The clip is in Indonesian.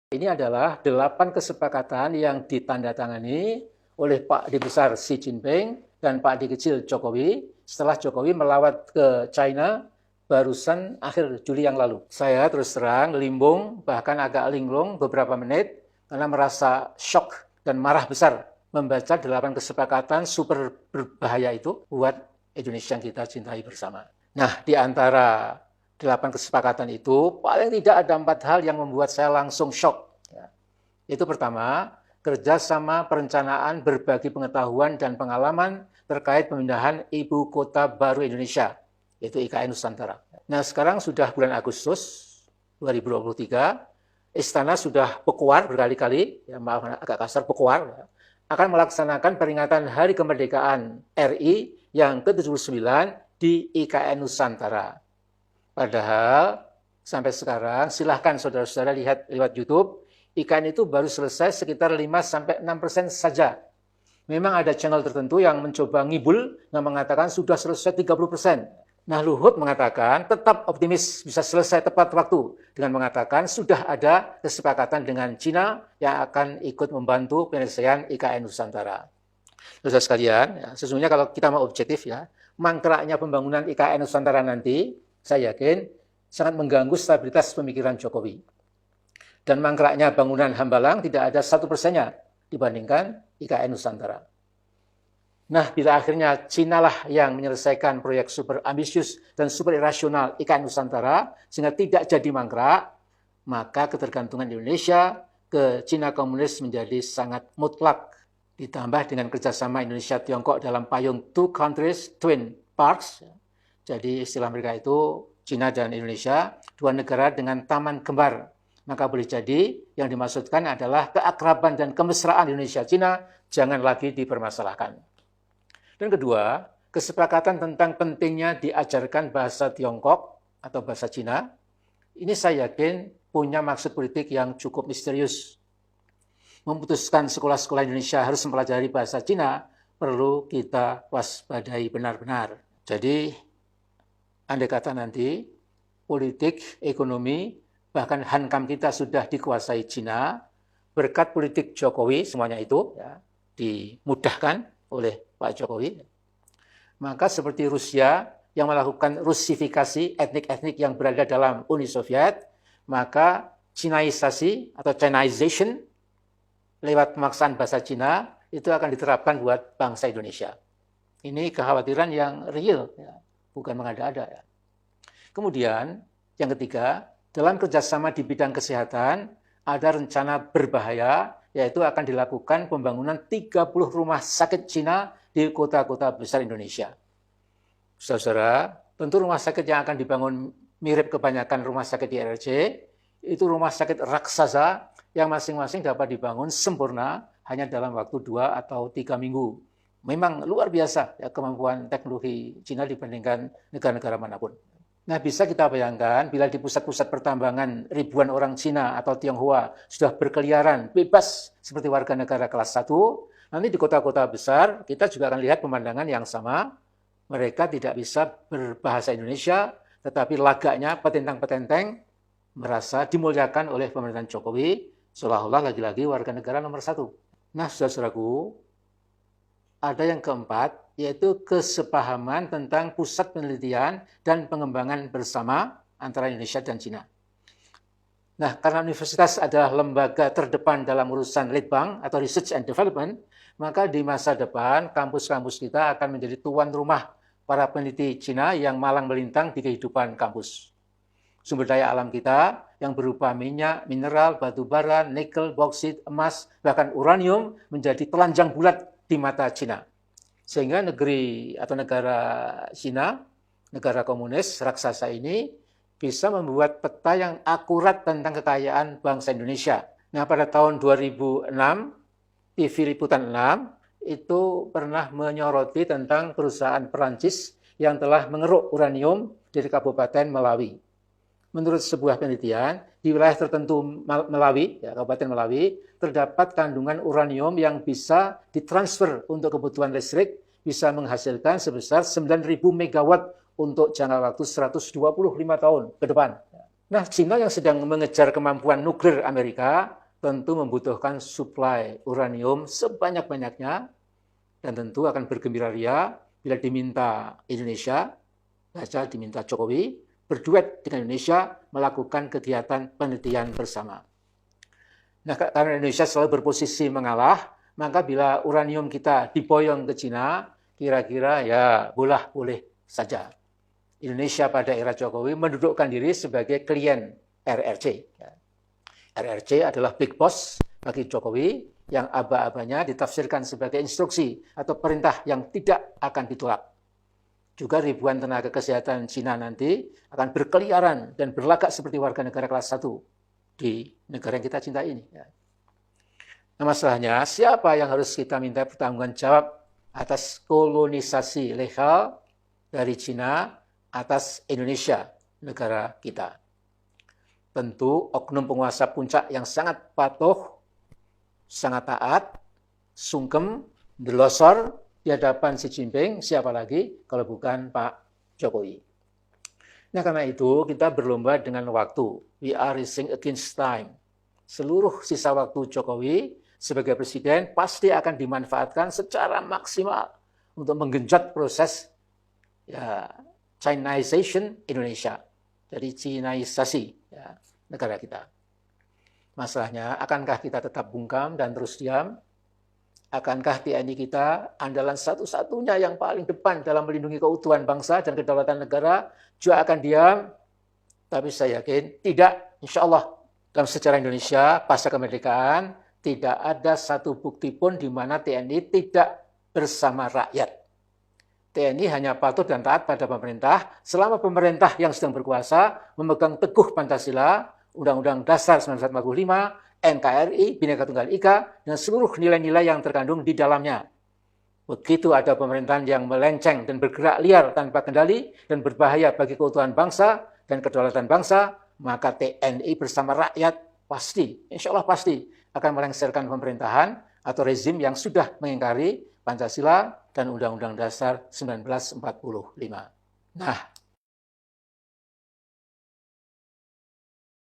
Ini adalah 8 kesepakatan yang ditandatangani oleh Pak Di Besar Xi Jinping dan Pak Di Kecil Jokowi setelah Jokowi melawat ke China barusan akhir Juli yang lalu. Saya terus terang limbung, bahkan agak linglung beberapa menit karena merasa shock dan marah besar membaca 8 kesepakatan super berbahaya itu buat Indonesia yang kita cintai bersama. Nah, di antara 8 kesepakatan itu, paling tidak ada 4 hal yang membuat saya langsung shock. Itu pertama, kerjasama perencanaan berbagi pengetahuan dan pengalaman terkait pemindahan Ibu Kota Baru Indonesia, yaitu IKN Nusantara. Nah, sekarang sudah bulan Agustus 2023, Istana sudah pekuar berkali-kali, ya maaf agak kasar, pekuar, ya, akan melaksanakan peringatan Hari Kemerdekaan RI yang ke-79 di IKN Nusantara. Padahal sampai sekarang silahkan saudara-saudara lihat lewat YouTube, IKN itu baru selesai sekitar 5-6% saja. Memang ada channel tertentu yang mencoba ngibul yang mengatakan sudah selesai 30%. Nah, Luhut mengatakan tetap optimis bisa selesai tepat waktu dengan mengatakan sudah ada kesepakatan dengan Cina yang akan ikut membantu penyelesaian IKN Nusantara. Saudara sekalian, ya, sesungguhnya kalau kita mau objektif ya, mangkraknya pembangunan IKN Nusantara nanti saya yakin sangat mengganggu stabilitas pemikiran Jokowi. Dan mangkraknya bangunan Hambalang tidak ada 1%-nya dibandingkan IKN Nusantara. Nah, bila akhirnya Cina lah yang menyelesaikan proyek super ambisius dan super irasional IKN Nusantara sehingga tidak jadi mangkrak, maka ketergantungan Indonesia ke Cina komunis menjadi sangat mutlak. Ditambah dengan kerjasama Indonesia-Tiongkok dalam payung two countries, twin parks. Jadi istilah mereka itu Cina dan Indonesia, dua negara dengan taman kembar. Maka boleh jadi yang dimaksudkan adalah keakraban dan kemesraan Indonesia-Cina jangan lagi dipermasalahkan. Dan kedua, kesepakatan tentang pentingnya diajarkan bahasa Tiongkok atau bahasa Cina, ini saya yakin punya maksud politik yang cukup misterius. Memutuskan sekolah-sekolah Indonesia harus mempelajari bahasa Cina, perlu kita waspadai benar-benar. Jadi, andai kata nanti politik, ekonomi, bahkan hankam kita sudah dikuasai Cina, berkat politik Jokowi semuanya itu ya, dimudahkan oleh Pak Jokowi. Maka seperti Rusia yang melakukan rusifikasi etnik-etnik yang berada dalam Uni Soviet, maka Cinaisasi atau Chinization lewat pemaksaan bahasa Cina itu akan diterapkan buat bangsa Indonesia. Ini kekhawatiran yang real, ya, bukan mengada-ada. Ya. Kemudian, yang ketiga, dalam kerjasama di bidang kesehatan, ada rencana berbahaya, yaitu akan dilakukan pembangunan 30 rumah sakit Cina di kota-kota besar Indonesia. Saudara-saudara, tentu rumah sakit yang akan dibangun mirip kebanyakan rumah sakit di RRC, itu rumah sakit raksasa yang masing-masing dapat dibangun sempurna hanya dalam waktu 2 atau 3 minggu. Memang luar biasa ya, kemampuan teknologi Cina dibandingkan negara-negara manapun. Nah, bisa kita bayangkan bila di pusat-pusat pertambangan ribuan orang Cina atau Tionghoa sudah berkeliaran bebas seperti warga negara kelas 1, nanti di kota-kota besar kita juga akan lihat pemandangan yang sama. Mereka tidak bisa berbahasa Indonesia, tetapi lagaknya petentang-petenteng merasa dimuliakan oleh pemerintahan Jokowi, seolah-olah lagi-lagi warga negara nomor 1. Nah, saudara-saudaraku, ada yang keempat, yaitu kesepahaman tentang pusat penelitian dan pengembangan bersama antara Indonesia dan Cina. Nah, karena universitas adalah lembaga terdepan dalam urusan litbang atau research and development, maka di masa depan kampus-kampus kita akan menjadi tuan rumah para peneliti Cina yang malang melintang di kehidupan kampus. Sumber daya alam kita yang berupa minyak, mineral, batu bara, nikel, boksit, emas, bahkan uranium menjadi telanjang bulat di mata Cina. Sehingga negeri atau negara Cina, negara komunis raksasa ini bisa membuat peta yang akurat tentang kekayaan bangsa Indonesia. Nah, pada tahun 2006, TV Liputan 6 itu pernah menyoroti tentang perusahaan Perancis yang telah mengeruk uranium dari Kabupaten Melawi. Menurut sebuah penelitian, di wilayah tertentu Melawi, ya, Kabupaten Melawi, terdapat kandungan uranium yang bisa ditransfer untuk kebutuhan listrik, bisa menghasilkan sebesar 9.000 megawatt untuk jangka waktu 125 tahun ke depan. Nah, Cina yang sedang mengejar kemampuan nuklir Amerika tentu membutuhkan suplai uranium sebanyak-banyaknya dan tentu akan bergembira ria bila diminta Indonesia, baca diminta Jokowi, berduet dengan Indonesia melakukan kegiatan penelitian bersama. Nah, karena Indonesia selalu berposisi mengalah, maka bila uranium kita diboyong ke Cina, kira-kira ya boleh saja. Indonesia pada era Jokowi mendudukkan diri sebagai klien RRC. RRC adalah big boss bagi Jokowi yang aba-abanya ditafsirkan sebagai instruksi atau perintah yang tidak akan ditolak. Juga ribuan tenaga kesehatan Cina nanti akan berkeliaran dan berlagak seperti warga negara kelas 1 di negara yang kita cintai ini. Nah, masalahnya siapa yang harus kita minta pertanggungan jawab atas kolonisasi legal dari Cina atas Indonesia, negara kita? Tentu oknum penguasa puncak yang sangat patuh, sangat taat, sungkem, delosor di hadapan Xi Jinping, siapa lagi kalau bukan Pak Jokowi. Nah, karena itu kita berlomba dengan waktu. We are racing against time. Seluruh sisa waktu Jokowi sebagai presiden pasti akan dimanfaatkan secara maksimal untuk menggenjot proses Chinization Indonesia. Jadi Cinaisasi negara kita. Masalahnya, akankah kita tetap bungkam dan terus diam? Akankah TNI kita andalan satu-satunya yang paling depan dalam melindungi keutuhan bangsa dan kedaulatan negara juga akan diam? Tapi saya yakin tidak. Insya Allah dalam sejarah Indonesia pasca kemerdekaan tidak ada satu bukti pun di mana TNI tidak bersama rakyat. TNI hanya patuh dan taat pada pemerintah selama pemerintah yang sedang berkuasa memegang teguh Pancasila, Undang-Undang Dasar 1945, NKRI, Bhinneka Tunggal Ika, dan seluruh nilai-nilai yang terkandung di dalamnya. Begitu ada pemerintahan yang melenceng dan bergerak liar tanpa kendali dan berbahaya bagi keutuhan bangsa dan kedaulatan bangsa, maka TNI bersama rakyat pasti, insya Allah pasti, akan melengsarkan pemerintahan atau rezim yang sudah mengingkari Pancasila dan Undang-Undang Dasar 1945. Nah,